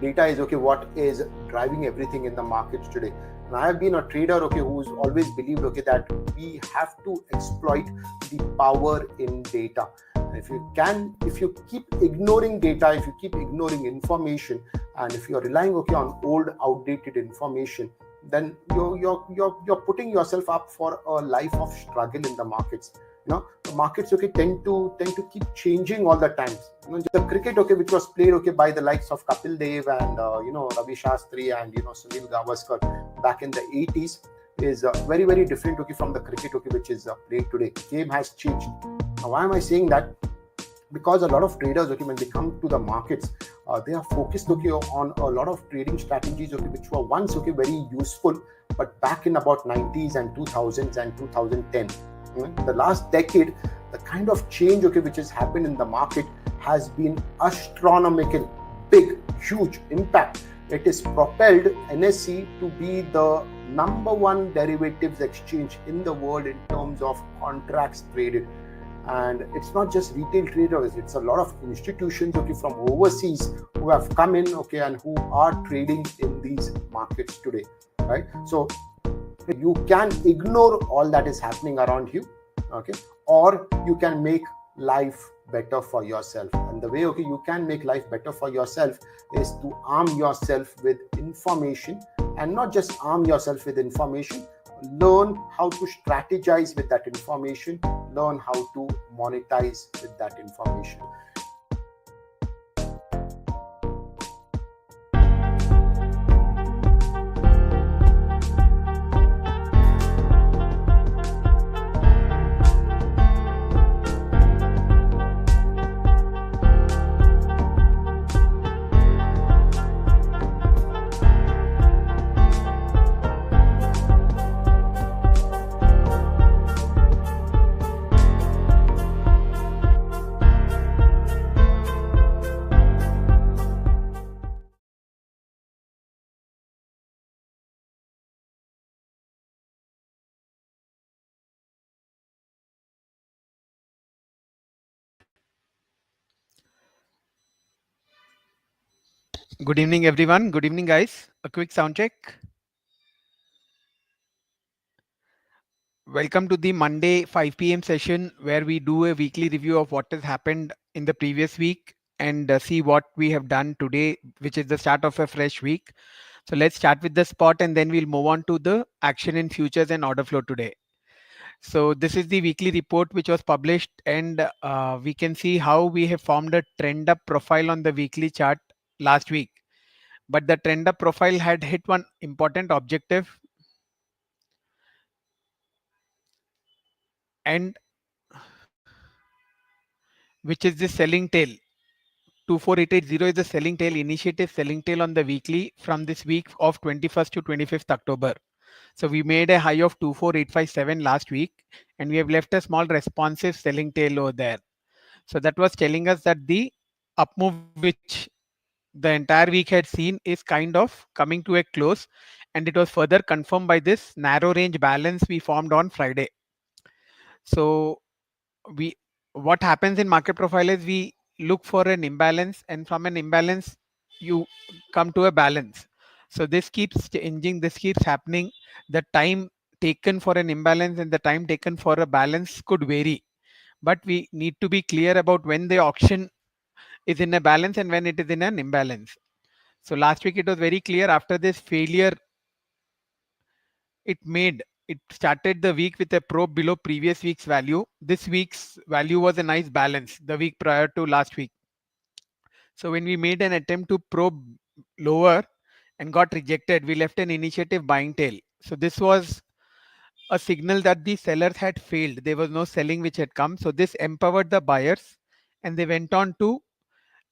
Data is what is driving everything in the markets today. And I have been a trader who's always believed that we have to exploit the power in data. And if you keep ignoring data, if you keep ignoring information, and if you're relying on old outdated information, then you're putting yourself up for a life of struggle in the markets. The markets tend to keep changing all the times. The cricket which was played by the likes of Kapil Dev and Ravi Shastri and Sunil Gavaskar back in the 80s is very very different from the cricket which is played today. Game has changed. Now why am I saying that? Because a lot of traders when they come to the markets, they are focused on a lot of trading strategies which were once very useful, but back in about 90s and 2000s and 2010, the last decade, the kind of change which has happened in the market has been astronomical, big, huge impact. It has propelled NSE to be the #1 derivatives exchange in the world in terms of contracts traded. And it's not just retail traders, it's a lot of institutions from overseas who have come in and who are trading in these markets today, right? So you can ignore all that is happening around you, or you can make life better for yourself. And the way you can make life better for yourself is to arm yourself with information, and not just arm yourself with information, learn how to strategize with that information, learn how to monetize with that information. Good evening, everyone. Good evening, guys. A quick sound check. Welcome to the Monday 5 p.m. session where we do a weekly review of what has happened in the previous week and see what we have done today, which is the start of a fresh week. So let's start with the spot and then we'll move on to the action in futures and order flow today. So this is the weekly report which was published, and we can see how we have formed a trend up profile on the weekly chart last week. But the trend up profile had hit one important objective, and which is the selling tail. 24880 is the selling tail, initiative selling tail on the weekly from this week of 21st to 25th October. So we made a high of 24857 last week, and we have left a small responsive selling tail over there. So that was telling us that the up move which the entire week had seen is kind of coming to a close, and it was further confirmed by this narrow range balance we formed on Friday. So we what happens in market profile is we look for an imbalance, and from an imbalance you come to a balance. So this keeps changing, this keeps happening. The time taken for an imbalance and the time taken for a balance could vary, but we need to be clear about when the auction is in a balance and when it is in an imbalance. So last week it was very clear. After this failure it started the week with a probe below previous week's value. This week's value was a nice balance the week prior to last week. So when we made an attempt to probe lower and got rejected, we left an initiative buying tail. So this was a signal that the sellers had failed. There was no selling which had come. So this empowered the buyers, and they went on to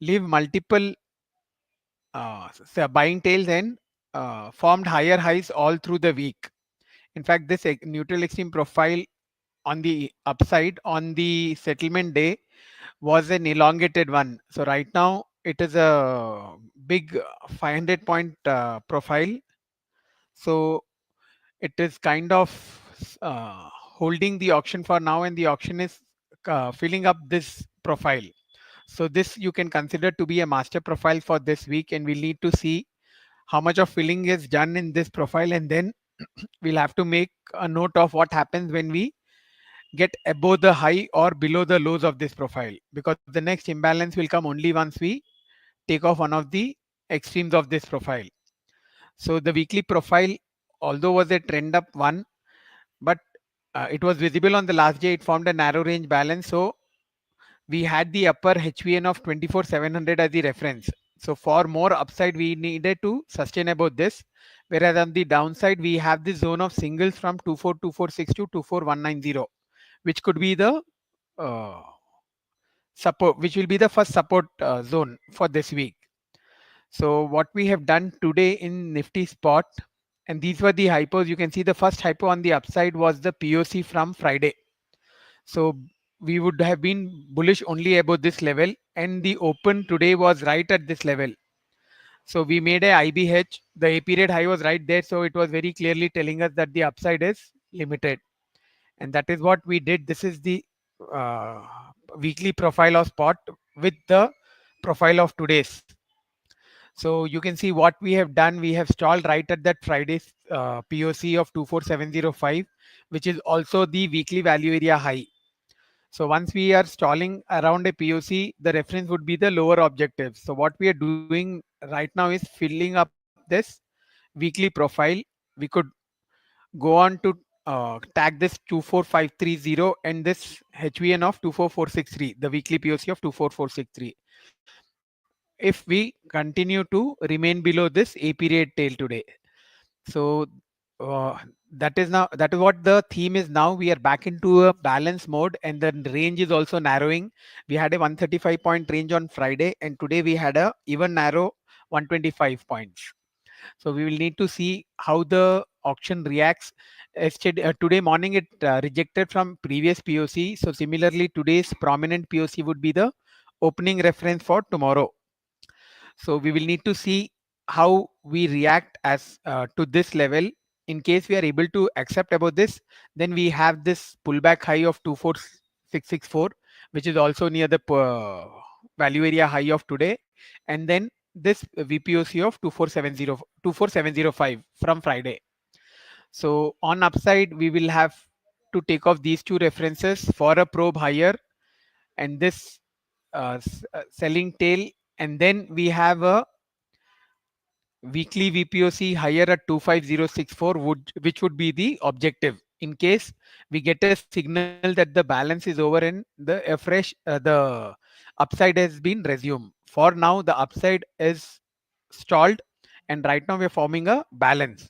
leave multiple buying tails and formed higher highs all through the week. In fact, this neutral extreme profile on the upside on the settlement day was an elongated one. So right now it is a big 500 point profile. So it is kind of holding the auction for now, and the auction is filling up this profile. So this you can consider to be a master profile for this week, and we'll need to see how much of filling is done in this profile, and then we'll have to make a note of what happens when we get above the high or below the lows of this profile, because the next imbalance will come only once we take off one of the extremes of this profile. So the weekly profile, although was a trend up one, but it was visible on the last day, it formed a narrow range balance. So we had the upper HVN of 24,700 as the reference. So for more upside, we needed to sustain about this. Whereas on the downside, we have the zone of singles from 24,246 to 24,190, which could be the uh, support, which will be the first support zone for this week. So what we have done today in Nifty spot, and these were the hypos. You can see the first hypo on the upside was the POC from Friday. So we would have been bullish only about this level, and the open today was right at this level. So we made a IBH. The A period high was right there, so it was very clearly telling us that the upside is limited, and that is what we did. This is the uh, weekly profile of spot with the profile of today's. So you can see what we have done. We have stalled right at that Friday's POC of 24705, which is also the weekly value area high. So once we are stalling around a POC, the reference would be the lower objective. So what we are doing right now is filling up this weekly profile. We could go on to tag this 24530 and this HVN of 24463, the weekly POC of 24463. If we continue to remain below this A period tail today. So uh, that is what the theme is now. We are back into a balance mode, and the range is also narrowing. We had a 135 point range on Friday, and today we had a even narrow 125 points. So we will need to see how the auction reacts. Today morning it rejected from previous POC. So similarly, today's prominent POC would be the opening reference for tomorrow. So we will need to see how we react as to this level. In case we are able to accept about this, then we have this pullback high of 24664, which is also near the value area high of today, and then this VPOC of 24705 from Friday. So on upside, we will have to take off these two references for a probe higher, and this selling tail, and then we have a weekly VPOC higher at 25064 which would be the objective. In case we get a signal that the balance is over and the upside has been resumed. For now, the upside is stalled, and right now we are forming a balance.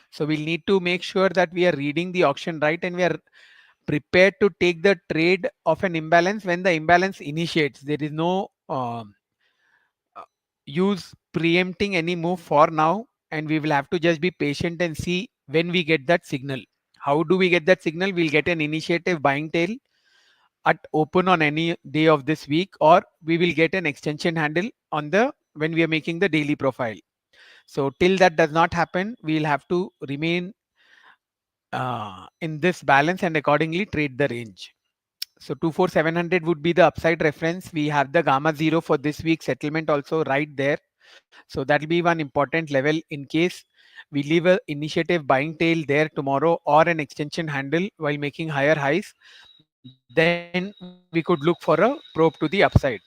So we'll need to make sure that we are reading the auction right, and we are prepared to take the trade of an imbalance when the imbalance initiates. There is no uh, use preempting any move for now, and we will have to just be patient and see when we get that signal. How do we get that signal? We'll get an initiative buying tail at open on any day of this week, or we will get an extension handle on the when we are making the daily profile. So till that does not happen, we'll have to remain in this balance and accordingly trade the range. So 24700 would be the upside reference. We have the gamma 0 for this week settlement also right there. So that will be one important level. In case we leave a initiative buying tail there tomorrow or an extension handle while making higher highs, then we could look for a probe to the upside.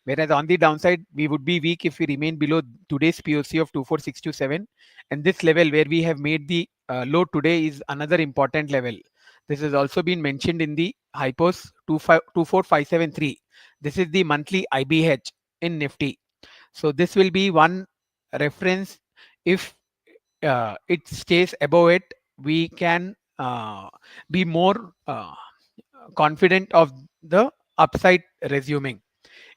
Whereas on the downside, we would be weak if we remain below today's POC of 24627. And this level where we have made the low today is another important level. This has also been mentioned in the hypos 24573. This is the monthly IBH in Nifty. So this will be one reference. If it stays above it, we can be more confident of the upside resuming.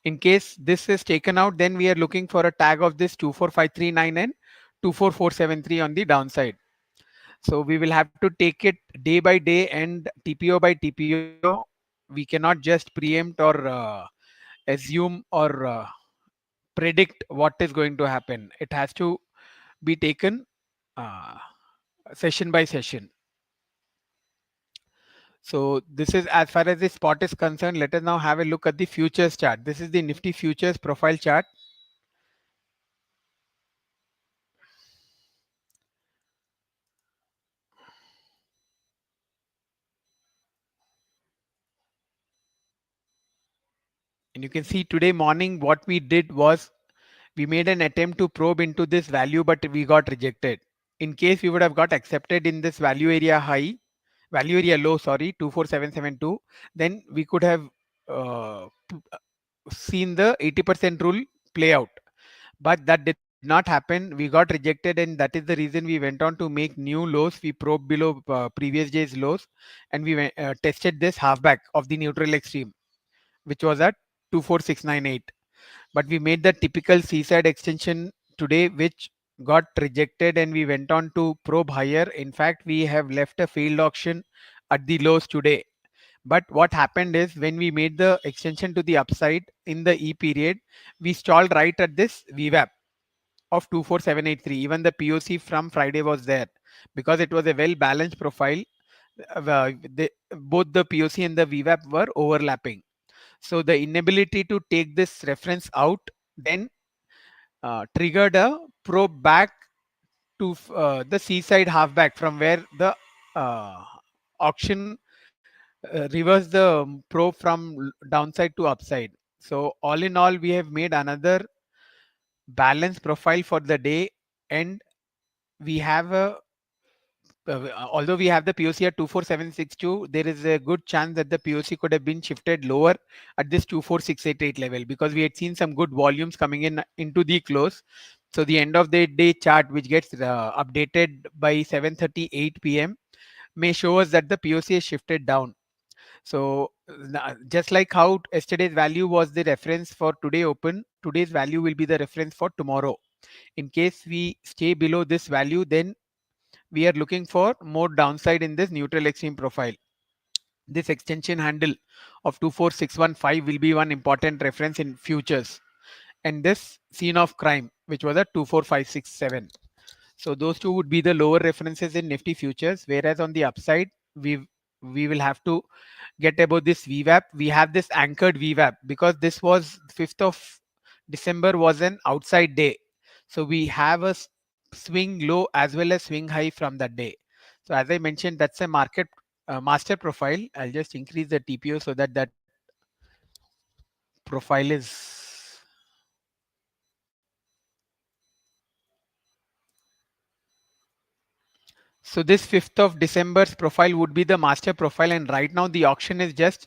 In case this is taken out, then we are looking for a tag of this 24539 and 24473 on the downside. So we will have to take it day by day and TPO by TPO. We cannot just preempt or assume or predict what is going to happen. It has to be taken uh, session by session. So this is as far as the spot is concerned. Let us now have a look at the futures chart. This is the Nifty futures profile chart. And you can see today morning what we did was we made an attempt to probe into this value, but we got rejected. In case we would have got accepted in this value area low, sorry, 24772, then we could have seen the 80% rule play out. But that did not happen. We got rejected, and that is the reason we went on to make new lows. We probed below previous day's lows, and we tested this halfback of the neutral extreme, which was at 24698. But we made the typical seaside extension today, which got rejected, and we went on to probe higher. In fact, we have left a failed auction at the lows today. But what happened is when we made the extension to the upside in the E period, we stalled right at this VWAP of 24783. Even the POC from Friday was there because it was a well balanced profile. Both the POC and the VWAP were overlapping. So the inability to take this reference out then triggered a probe back to the seaside halfback from where the uh, auction reversed the probe from downside to upside. So all in all, we have made another balanced profile for the day, and we have a although we have the POC at 24762, there is a good chance that the POC could have been shifted lower at this 24688 level because we had seen some good volumes coming in into the close. So the end of the day chart, which gets updated by 7:38 p.m., may show us that the POC is shifted down. So just like how yesterday's value was the reference for today open, today's value will be the reference for tomorrow. In case we stay below this value, then we are looking for more downside in this neutral extreme profile. This extension handle of 24615 will be one important reference in futures, and this scene of crime, which was at 24567. So those two would be the lower references in Nifty futures, whereas on the upside, we will have to get about this VWAP. We have this anchored VWAP because this was 5th of December was an outside day. So we have a swing low as well as swing high from that day. So as I mentioned, that's a market master profile. I'll just increase the TPO so that that profile is so this 5th of December's profile would be the master profile, and right now the auction is just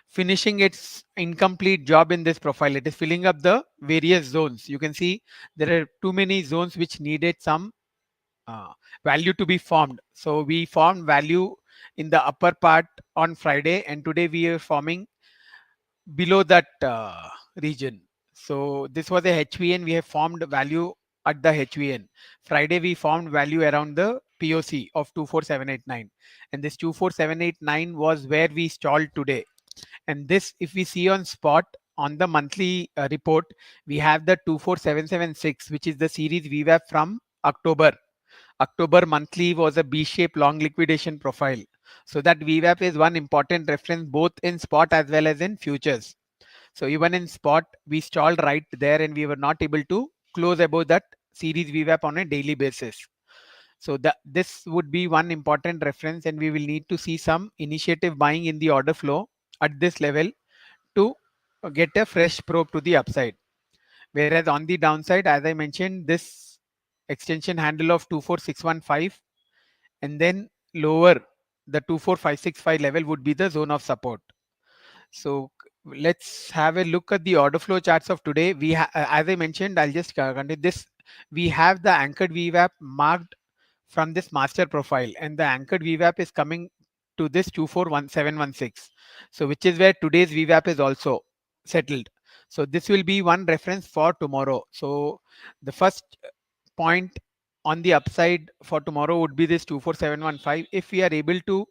finishing its incomplete job in this profile. It is filling up the various zones. You can see there are too many zones which needed some uh, value to be formed. So we formed value in the upper part on Friday, and today we are forming below that region. So this was a HVN. We have formed value at the HVN. Friday we formed value around the POC of 24789, and this 24789 was where we stalled today. And this, if we see on spot on the monthly report, we have the 24776, which is the series VWAP from October. October monthly was a B-shaped long liquidation profile. So that VWAP is one important reference both in spot as well as in futures. So even in spot, we stalled right there and we were not able to close above that series VWAP on a daily basis. So this would be one important reference, and we will need to see some initiative buying in the order flow at this level to get a fresh probe to the upside. Whereas on the downside, as I mentioned, this extension handle of 24615 and then lower the 24565 level would be the zone of support. So let's have a look at the order flow charts of today. As I mentioned, I'll just continue this. We have the anchored VWAP marked from this master profile, and the anchored VWAP is coming to this 241716. So which is where today's VWAP is also settled. So this will be one reference for tomorrow. So the first point on the upside for tomorrow would be this 24715. If we are able to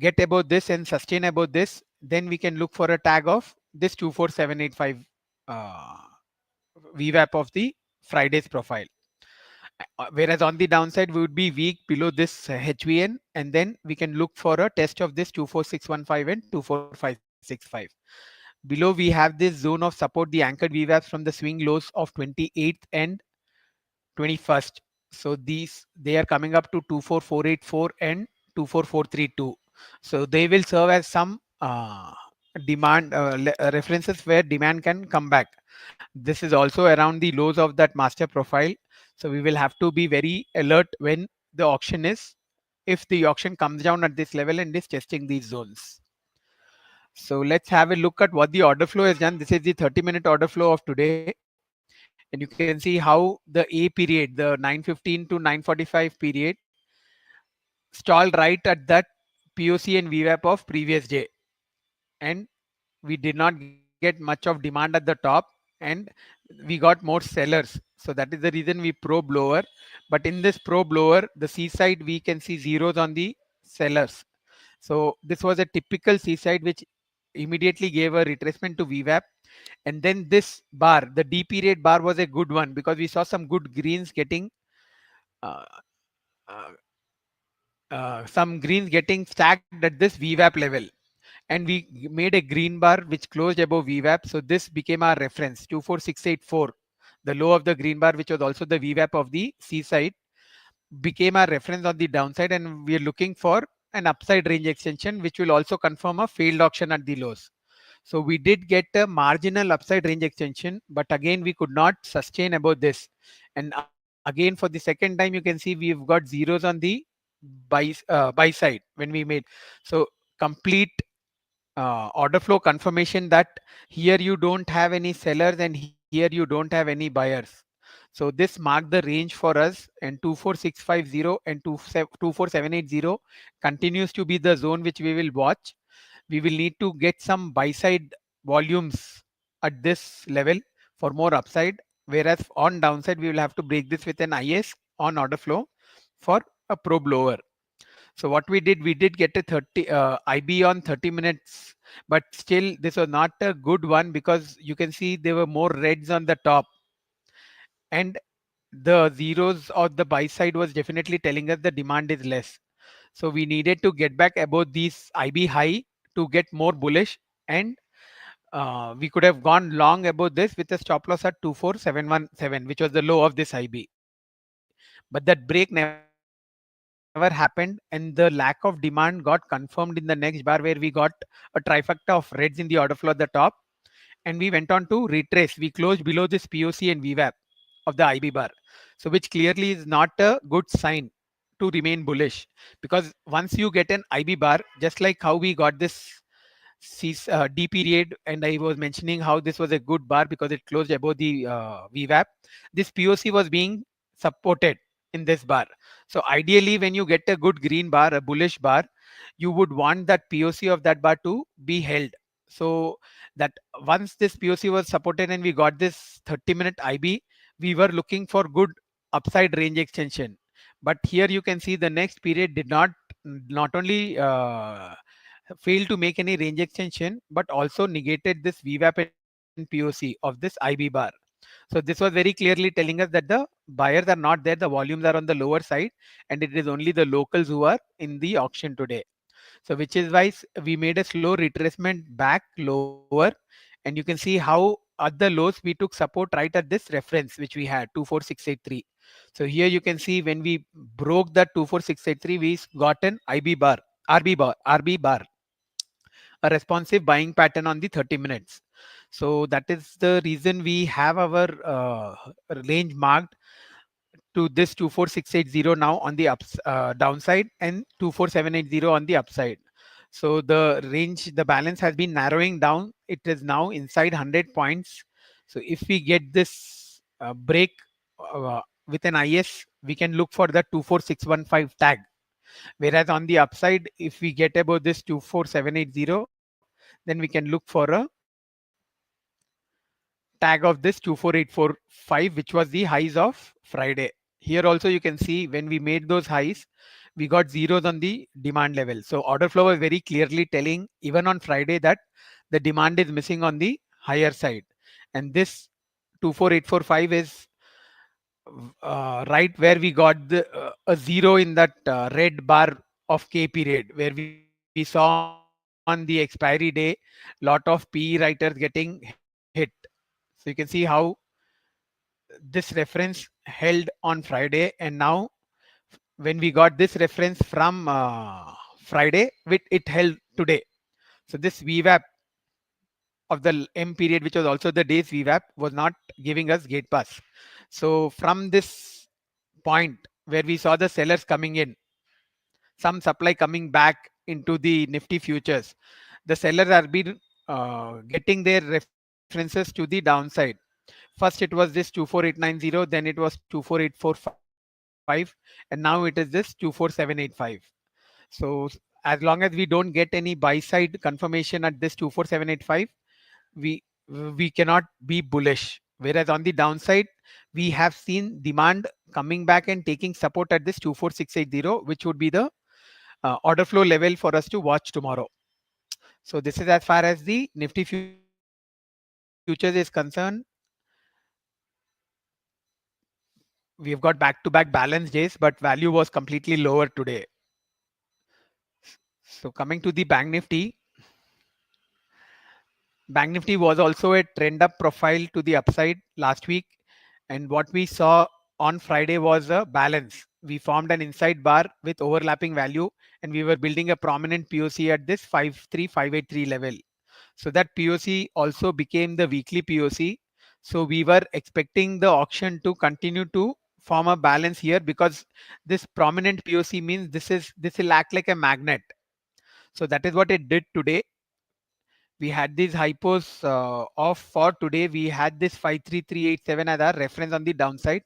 get above this and sustain above this, then we can look for a tag of this 24785 VWAP of the Friday's profile. Whereas on the downside, we would be weak below this HVN, and then we can look for a test of this 24615 and 24565. Below, we have this zone of support, the anchored VWAPs from the swing lows of 28th and 21st. So these, they are coming up to 24484 and 24432. So they will serve as some demand references where demand can come back. This is also around the lows of that master profile. So we will have to be very alert when the auction is, if the auction comes down at this level and is testing these zones. So let's have a look at what the order flow has done. This is the 30-minute order flow of today. And you can see how the A period, the 9:15 to 9:45 period, stalled right at that POC and VWAP of previous day. And we did not get much of demand at the top, and we got more sellers. So that is the reason we probe lower. But in this probe lower, the C side, we can see zeros on the sellers. So this was a typical C side which immediately gave a retracement to VWAP. And then this bar, the D period bar, was a good one because we saw some good greens getting uh, uh, some greens getting stacked at this VWAP level. And we made a green bar which closed above VWAP. So this became our reference, 24684. The low of the green bar, which was also the VWAP of the C side, became our reference on the downside, and we are looking for an upside range extension, which will also confirm a failed auction at the lows. So we did get a marginal upside range extension, but again, we could not sustain above this. And again, for the second time, you can see we've got zeros on the buy side when we made. So complete order flow confirmation that here you don't have any sellers and here you don't have any buyers. So this marked the range for us, and 24650 and 24780 continues to be the zone which we will watch. We will need to get some buy side volumes at this level for more upside, whereas on downside we will have to break this with an IS on order flow for a probe lower. So what we did get a 30 IB on 30 minutes, but still this was not a good one because you can see there were more reds on the top, and the zeros of the buy side was definitely telling us the demand is less. So we needed to get back above these IB high to get more bullish, and we could have gone long above this with a stop loss at 24717, which was the low of this IB. But that break never happened, and the lack of demand got confirmed in the next bar where we got a trifecta of reds in the order flow at the top, and we went on to retrace. We closed below this POC and VWAP of the IB bar. So which clearly is not a good sign to remain bullish, because once you get an IB bar, just like how we got this D period, and I was mentioning how this was a good bar because it closed above the VWAP. This POC was being supported in this bar. So ideally, when you get a good green bar, a bullish bar, you would want that POC of that bar to be held. So that once this POC was supported and we got this 30-minute IB, we were looking for good upside range extension. But here you can see the next period did not only failed to make any range extension, but also negated this VWAP and POC of this IB bar. So this was very clearly telling us that the buyers are not there, the volumes are on the lower side, and it is only the locals who are in the auction today. So which is why we made a slow retracement back lower, and you can see how at the lows we took support right at this reference which we had 24683. So here you can see when we broke that 24683, we got an IB bar, RB bar, a responsive buying pattern on the 30 minutes. So that is the reason we have our range marked to this 24680 now on the downside, and 24780 on the upside. So the range, the balance has been narrowing down. It is now inside 100 points. So if we get this break with an IS, we can look for the 24615 tag. Whereas on the upside, if we get above this 24780, then we can look for a tag of this 24845, which was the highs of Friday. Here also you can see when we made those highs, we got zeros on the demand level. So order flow was very clearly telling even on Friday that the demand is missing on the higher side. And this 24845 is right where we got a zero in that red bar of K period, where we saw on the expiry day lot of PE writers getting hit. So you can see how this reference held on Friday, and now when we got this reference from Friday, it held today. So this VWAP of the M period, which was also the day's VWAP, was not giving us gate pass. So from this point where we saw the sellers coming in, some supply coming back into the Nifty futures, the sellers are been getting their references to the downside. First it was this 24890, then it was 24845, and now it is this 24785. So as long as we don't get any buy side confirmation at this 24785, we we cannot be bullish. Whereas on the downside, we have seen demand coming back and taking support at this 24680, which would be the order flow level for us to watch tomorrow. So this is as far as the Nifty futures is concerned. We have got back-to-back balance days, but value was completely lower today. So coming to the Bank Nifty was also a trend up profile to the upside last week. And what we saw on Friday was a balance. We formed an inside bar with overlapping value, and we were building a prominent POC at this 53583 level. So that POC also became the weekly POC. So we were expecting the auction to continue to form a balance here, because this prominent POC means this will act like a magnet. So that is what it did today. We had these hypos off for today. We had this 53387 as our reference on the downside.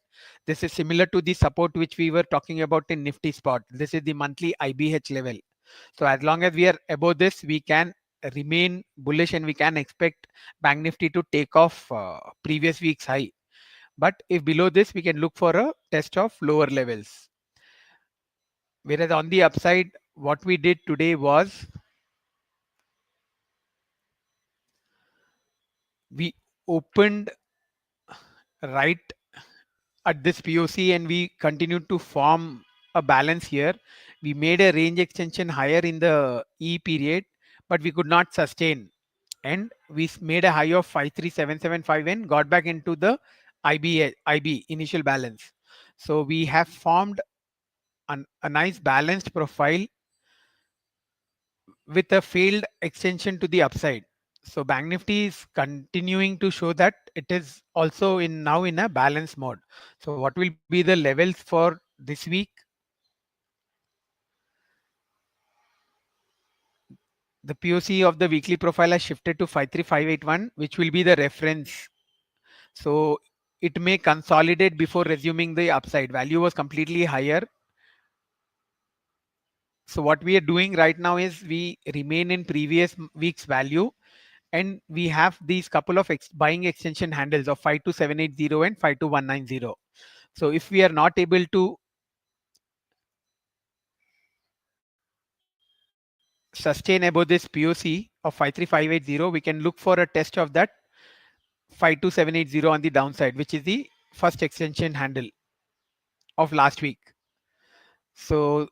This is similar to the support which we were talking about in Nifty spot. This is the monthly IBH level. So as long as we are above this, we can remain bullish and we can expect Bank Nifty to take off previous week's high. But if below this, we can look for a test of lower levels. Whereas on the upside, what we did today was we opened right at this POC and we continued to form a balance here. We made a range extension higher in the E period, but we could not sustain. And we made a high of 53775 and got back into the IB initial balance. So we have formed a nice balanced profile with a failed extension to the upside. So Bank Nifty is continuing to show that it is also now in a balance mode. So what will be the levels for this week? The POC of the weekly profile has shifted to 53581, which will be the reference. So it may consolidate before resuming the upside. Value was completely higher. So what we are doing right now is we remain in previous week's value, and we have these couple of buying extension handles of 52780 and 52190. So if we are not able to sustain above this POC of 53580, we can look for a test of that 52780 on the downside, which is the first extension handle of last week. So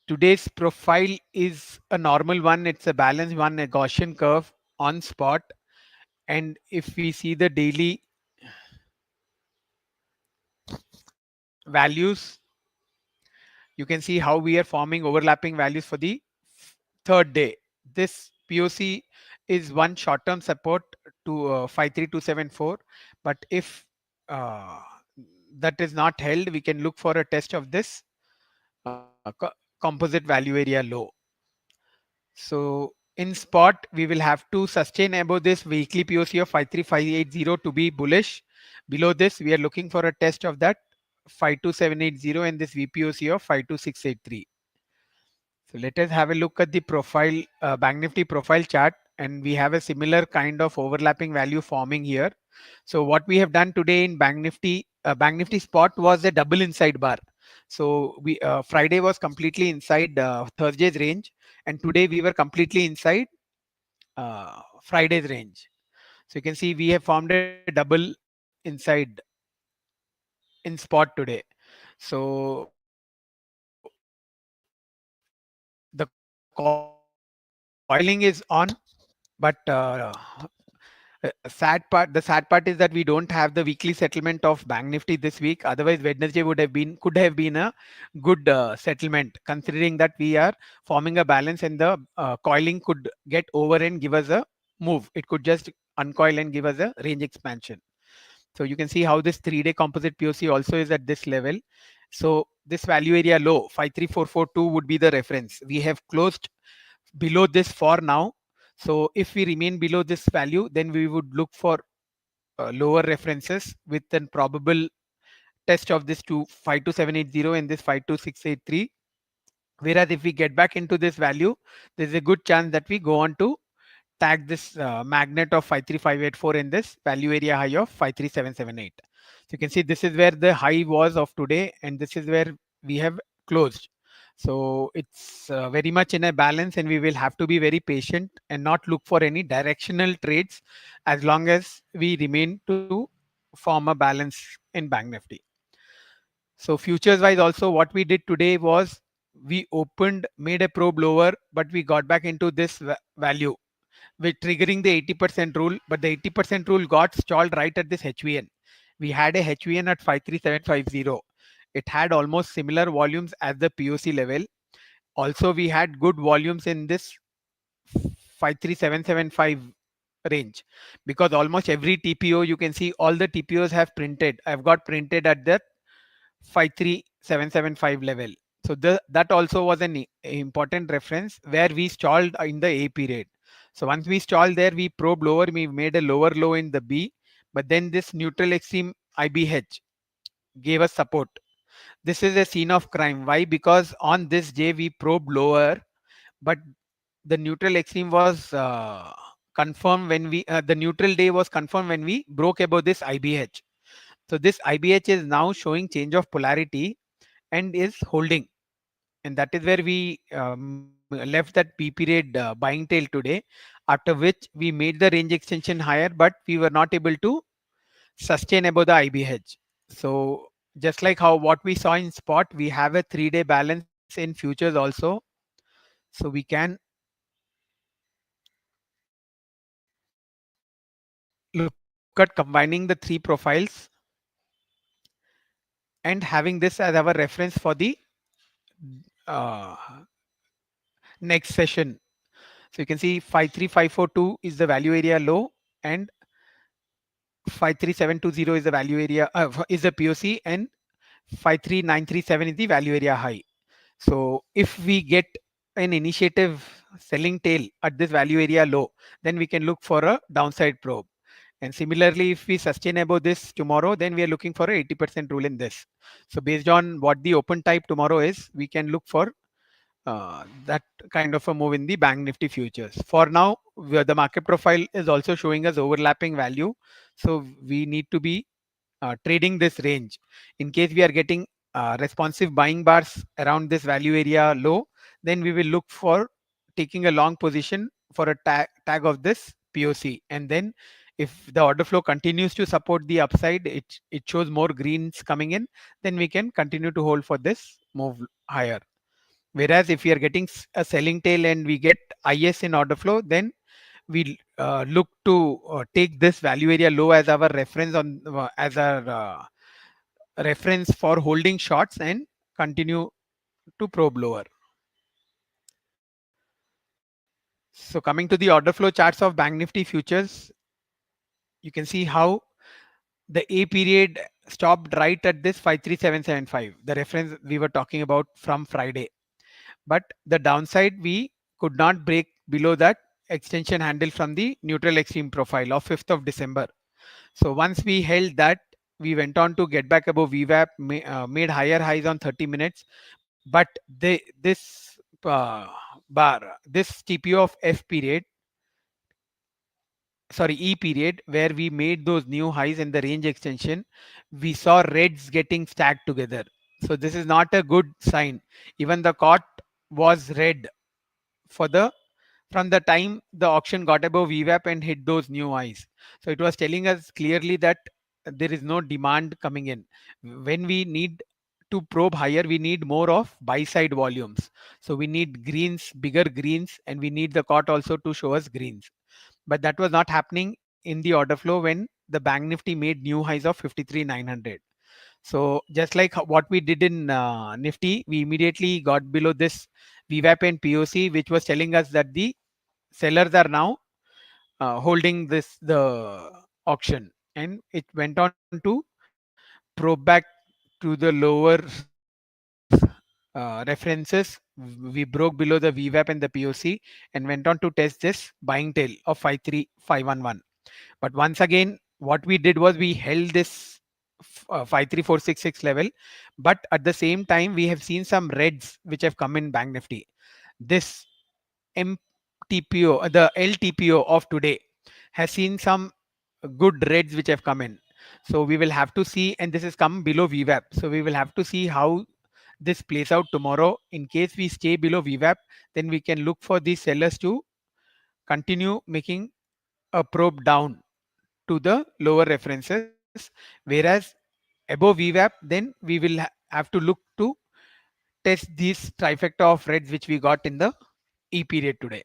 today's profile is a normal one. It's a balanced one, a Gaussian curve on spot. And if we see the daily values, you can see how we are forming overlapping values for the third day. This POC is one short-term support to 53274. But if that is not held, we can look for a test of this composite value area low. So in spot, we will have to sustain above this weekly POC of 53580 to be bullish. Below this, we are looking for a test of that 52780 and this VPOC of 52683. So let us have a look at the profile, Bank Nifty profile chart, and we have a similar kind of overlapping value forming here. So what we have done today in Bank Nifty spot was a double inside bar. So we Friday was completely inside Thursday's range, and today we were completely inside Friday's range. So you can see we have formed a double inside in spot today. So the coiling is on, but the sad part is that we don't have the weekly settlement of Bank Nifty this week. Otherwise, Wednesday could have been a good settlement, considering that we are forming a balance and the coiling could get over and give us a move. It could just uncoil and give us a range expansion. So you can see how this 3-day composite POC also is at this level. So this value area low 53442 would be the reference. We have closed below this for now. So if we remain below this value, then we would look for lower references with a probable test of this 52780 and this 52683. Whereas if we get back into this value, there's a good chance that we go on to tag this magnet of 53584 in this value area high of 53778. So you can see this is where the high was of today, and this is where we have closed. So it's very much in a balance, and we will have to be very patient and not look for any directional trades as long as we remain to form a balance in Bank Nifty. So futures wise also what we did today was we opened, made a probe lower, but we got back into this value with triggering the 80% rule, but the 80% rule got stalled right at this HVN. We had a HVN at 53750. It had almost similar volumes as the POC level. Also, we had good volumes in this 53775 range, because almost every TPO, you can see all the TPOs have printed. I've got printed at the 53775 level. So that also was an important reference where we stalled in the A period. So once we stalled there, we probed lower, we made a lower low in the B, but then this neutral extreme IBH gave us support. This is a scene of crime. Why? Because on this day we probed lower, but the neutral extreme was confirmed when the neutral day was confirmed when we broke above this IBH. So this IBH is now showing change of polarity and is holding, and that is where we left that P period buying tail today, after which we made the range extension higher, but we were not able to sustain above the IBH. So just like how what we saw in spot, we have a 3-day balance in futures also. So we can look at combining the 3 profiles and having this as our reference for the uh, next session. So you can see 53542 is the value area low, and 53720 is the value area is the POC, and 53937 is the value area high. So if we get an initiative selling tail at this value area low, then we can look for a downside probe. And similarly, if we sustain above this tomorrow, then we are looking for a 80% rule in this. So based on what the open type tomorrow is, we can look for that kind of a move in the Bank Nifty futures. For now, the market profile is also showing us overlapping value. So we need to be trading this range. In case we are getting responsive buying bars around this value area low, then we will look for taking a long position for a tag of this POC. And then if the order flow continues to support the upside, it shows more greens coming in, then we can continue to hold for this move higher. Whereas if we are getting a selling tail and we get IS in order flow, then we look to take this value area low as our reference as our reference for holding shorts and continue to probe lower. So coming to the order flow charts of Bank Nifty futures, you can see how the A period stopped right at this 53775, the reference we were talking about from Friday. But the downside, we could not break below that extension handle from the neutral extreme profile of 5th of December. So once we held that, we went on to get back above VWAP, made higher highs on 30 minutes. But this this TPO of E period, where we made those new highs in the range extension, we saw reds getting stacked together. So this is not a good sign. Even the cot was red for the from the time the auction got above VWAP and hit those new highs. So it was telling us clearly that there is no demand coming in. When we need to probe higher, we need more of buy side volumes. So we need greens, bigger greens, and we need the cot also to show us greens. But that was not happening in the order flow when the bank nifty made new highs of 53,900. So just like what we did in Nifty, we immediately got below this VWAP and POC, which was telling us that the sellers are now holding this the auction, and it went on to probe back to the lower references. We broke below the VWAP and the POC and went on to test this buying tail of 53511. But once again, what we did was we held this 53466 level, but at the same time we have seen some reds which have come in bank nifty. This MTPO, the LTPO of today, has seen some good reds which have come in. So we will have to see, and this has come below VWAP. So we will have to see how this plays out tomorrow. In case we stay below VWAP, then we can look for these sellers to continue making a probe down to the lower references. Whereas above VWAP, then we will have to look to test these trifecta of reds which we got in the E period today.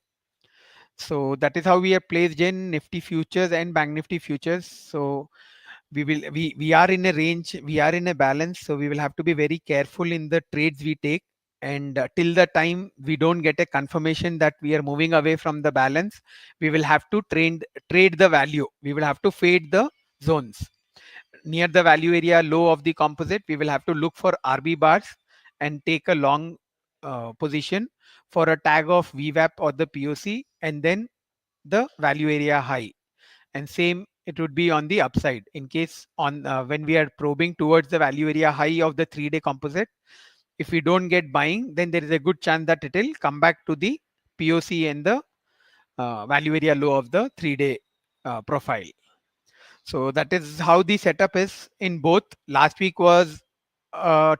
So that is how we are placed in Nifty futures and Bank Nifty futures. So we are in a range, we are in a balance. So we will have to be very careful in the trades we take. And till the time we don't get a confirmation that we are moving away from the balance, we will have to trade the value. We will have to fade the zones near the value area low of the composite. We will have to look for RB bars and take a long position for a tag of VWAP or the POC, and then the value area high. And same it would be on the upside in case on when we are probing towards the value area high of the 3-day composite. If we don't get buying, then there is a good chance that it will come back to the POC and the value area low of the 3-day profile. So that is how the setup is in both. Last week was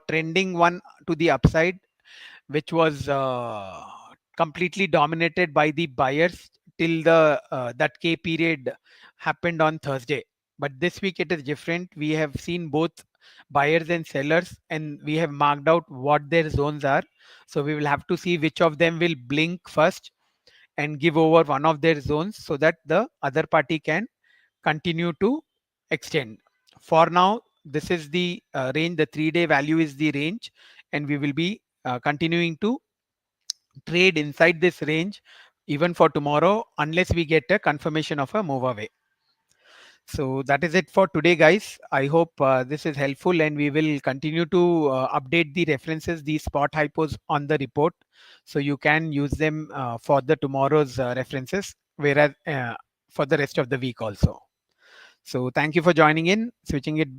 trending one to the upside, which was completely dominated by the buyers till the that K period happened on Thursday. But this week it is different. We have seen both buyers and sellers, and we have marked out what their zones are. So we will have to see which of them will blink first and give over one of their zones so that the other party can continue to extend. For now, this is the range. The 3-day value is the range, and we will be continuing to trade inside this range even for tomorrow unless we get a confirmation of a move away. So that is it for today, guys. I hope this is helpful, and we will continue to update the references, the spot hypos on the report, so you can use them for the tomorrow's references, whereas for the rest of the week also. So thank you for joining in, switching it,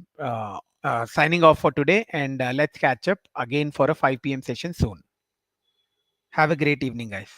signing off for today, and let's catch up again for a 5 p.m. session soon. Have a great evening, guys.